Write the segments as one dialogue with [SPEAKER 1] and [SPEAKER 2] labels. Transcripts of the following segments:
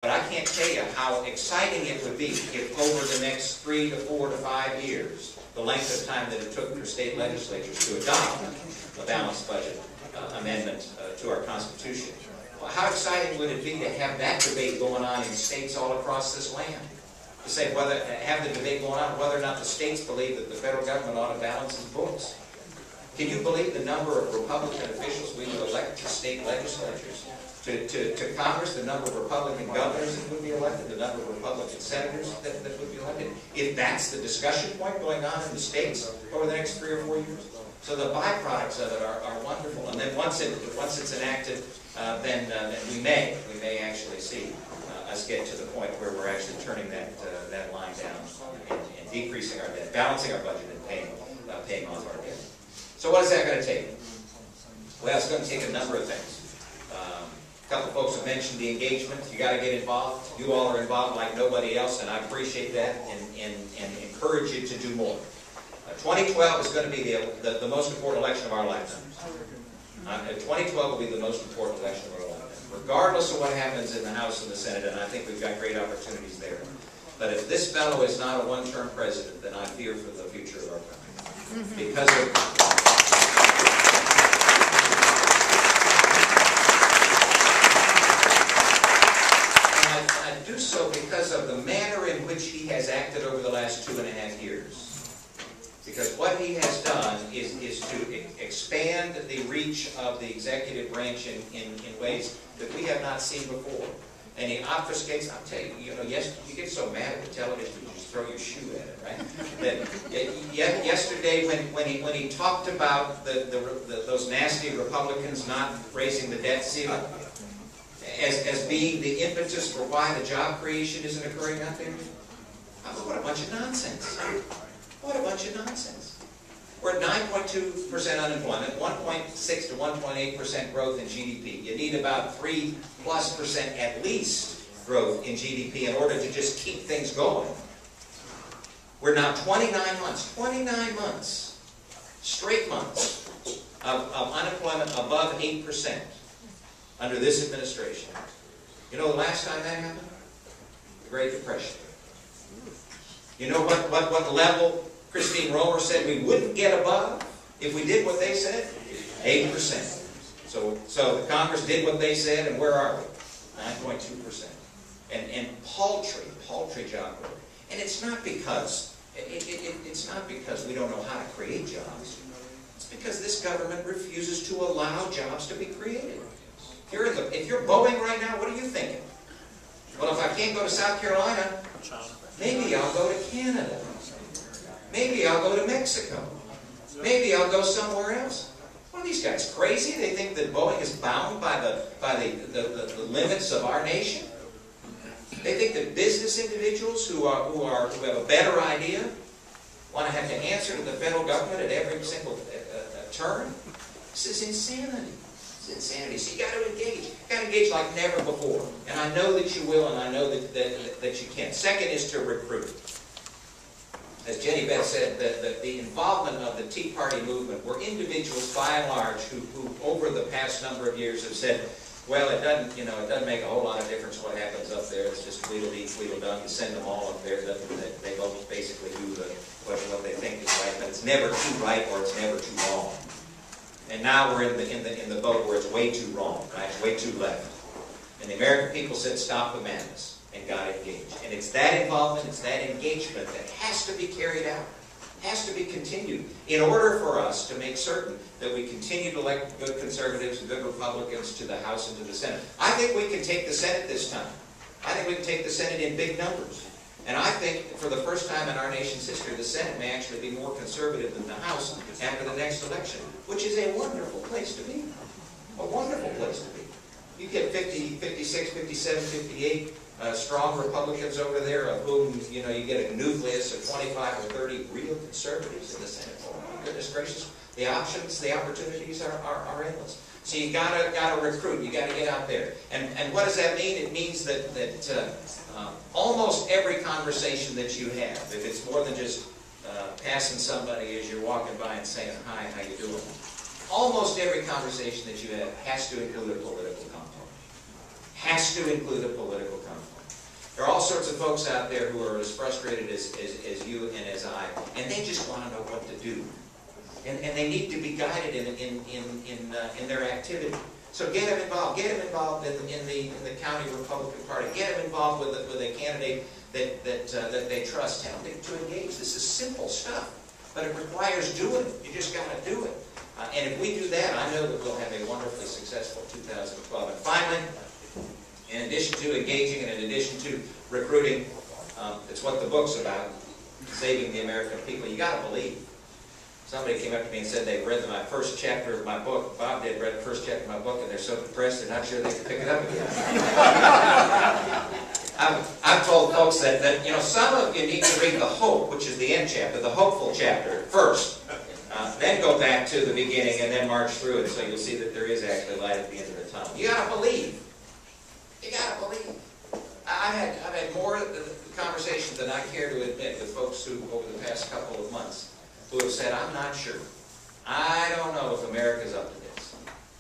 [SPEAKER 1] But I can't tell you how exciting it would be if over the next 3 to 4 to 5 years, the length of time that it took for state legislatures to adopt a balanced budget amendment to our Constitution. Well, how exciting would it be to have that debate going on in states all across this land? To say have the debate going on whether or not the states believe that the federal government ought to balance its books. Can you believe the number of Republican officials we would elect to state legislatures? To Congress, the number of Republican governors that would be elected, the number of Republican senators that would be elected, if that's the discussion point going on in the states over the next 3 or 4 years. So the byproducts of it are wonderful. And then once it's enacted, then we may actually see us get to the point where we're actually turning that line down and decreasing our debt, balancing our budget, and paying off our debt. So what is that going to take? Well, it's going to take a number of things. A couple folks have mentioned the engagement. You got to get involved. You all are involved like nobody else, and I appreciate that and encourage you to do more. 2012 is going to be the most important election of our lifetime. 2012 will be the most important election of our lifetime, regardless of what happens in the House and the Senate, and I think we've got great opportunities there. But if this fellow is not a one-term president, then I fear for the future of our country. Because of... I do so because of the manner in which he has acted over the last 2.5 years. Because what he has done is to expand the reach of the executive branch in ways that we have not seen before. And he obfuscates. I'll tell you, yes, you get so mad at the television, you just throw your shoe at it, right? That yesterday, when he talked about those nasty Republicans not raising the debt ceiling as being the impetus for why the job creation isn't occurring out there, what a bunch of nonsense! What a bunch of nonsense. We're at 9.2% unemployment, 1.6 to 1.8% growth in GDP. You need about 3+% at least growth in GDP in order to just keep things going. We're now 29 months, straight months of unemployment above 8% under this administration. You know the last time that happened? The Great Depression. You know what level Christine Romer said we wouldn't get above if we did what they said? 8%. So the Congress did what they said, and where are we? 9.2%. And paltry job growth. And it's not because we don't know how to create jobs. It's because this government refuses to allow jobs to be created. If you're Boeing right now, what are you thinking? Well, if I can't go to South Carolina, maybe I'll go to Canada. Maybe I'll go to Mexico. Maybe I'll go somewhere else. What are these guys, crazy? They think that Boeing is bound by the limits of our nation? They think that business individuals who have a better idea want to have to answer to the federal government at every single turn? This is insanity. It's insanity. So you got to engage. You got to engage like never before. And I know that you will, and I know that you can. Second is to recruit. As Jenny Beth said, the involvement of the Tea Party movement were individuals, by and large, who over the past number of years have said, well, it doesn't make a whole lot of difference what happens up there. It's just Tweedledee, Tweedledum. You send them all up there. They both basically do what they think is right, but it's never too right or it's never too wrong. And now we're in the boat where it's way too wrong, right? It's way too left. And the American people said, stop the madness. And got engaged. And it's that involvement, it's that engagement that has to be carried out, has to be continued, in order for us to make certain that we continue to elect good conservatives and good Republicans to the House and to the Senate. I think we can take the Senate this time. I think we can take the Senate in big numbers. And I think for the first time in our nation's history, the Senate may actually be more conservative than the House after the next election, which is a wonderful place to be. A wonderful place to be. You get 50, 56, 57, 58 strong Republicans over there, of whom you get a nucleus of 25 or 30 real conservatives in the Senate. Oh my goodness gracious! The options, the opportunities are endless. So you gotta recruit. You gotta get out there. And what does that mean? It means that almost every conversation that you have, if it's more than just passing somebody as you're walking by and saying hi, how you doing? Almost every conversation that you have has to include a political component. Has to include a political component. sorts of folks out there who are as frustrated as you and as I, and they just want to know what to do. And they need to be guided in their activity. So get them involved. Get them involved in the county Republican Party. Get them involved with a candidate that they trust. Tell them to engage. This is simple stuff, but it requires doing it. You just got to do it. And if we do that, I know that we'll have a wonderfully successful 2012. And finally, in addition to engaging and in addition to recruiting, it's what the book's about, saving the American people. You got to believe. Somebody came up to me and said they read my first chapter of my book. Bob did read the first chapter of my book, and they're so depressed they're not sure they can pick it up again. I've told folks that some of you need to read the hope, which is the end chapter, the hopeful chapter first. Then go back to the beginning and then march through it, so you'll see that there is actually light at the end of the tunnel. You got to believe. You got to believe. I've had more conversations than I care to admit with folks who, over the past couple of months, who have said, I'm not sure. I don't know if America's up to this.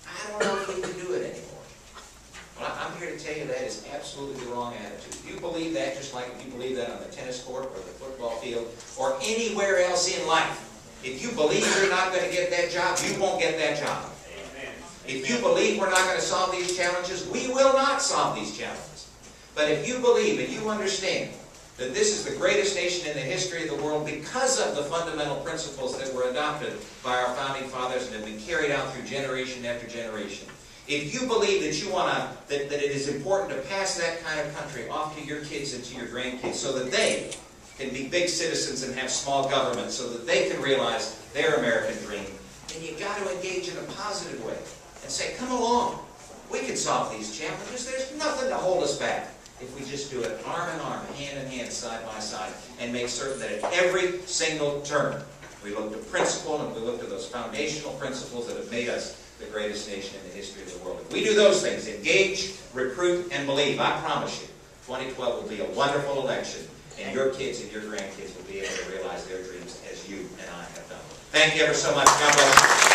[SPEAKER 1] I don't know if we can do it anymore. Well, I'm here to tell you that is absolutely the wrong attitude. If you believe that, just like if you believe that on the tennis court or the football field or anywhere else in life, if you believe you're not going to get that job, you won't get that job. Amen. If you believe we're not going to solve these challenges, we will not solve these challenges. But if you believe and you understand that this is the greatest nation in the history of the world because of the fundamental principles that were adopted by our founding fathers and have been carried out through generation after generation. If you believe that that it is important to pass that kind of country off to your kids and to your grandkids so that they can be big citizens and have small government, so that they can realize their American dream, then you've got to engage in a positive way and say, come along. We can solve these challenges. There's nothing to hold us back. If we just do it arm in arm, hand in hand, side by side, and make certain that at every single turn we look to principle and we look to those foundational principles that have made us the greatest nation in the history of the world. If we do those things, engage, recruit, and believe, I promise you, 2012 will be a wonderful election, and your kids and your grandkids will be able to realize their dreams as you and I have done. Thank you ever so much. God bless you.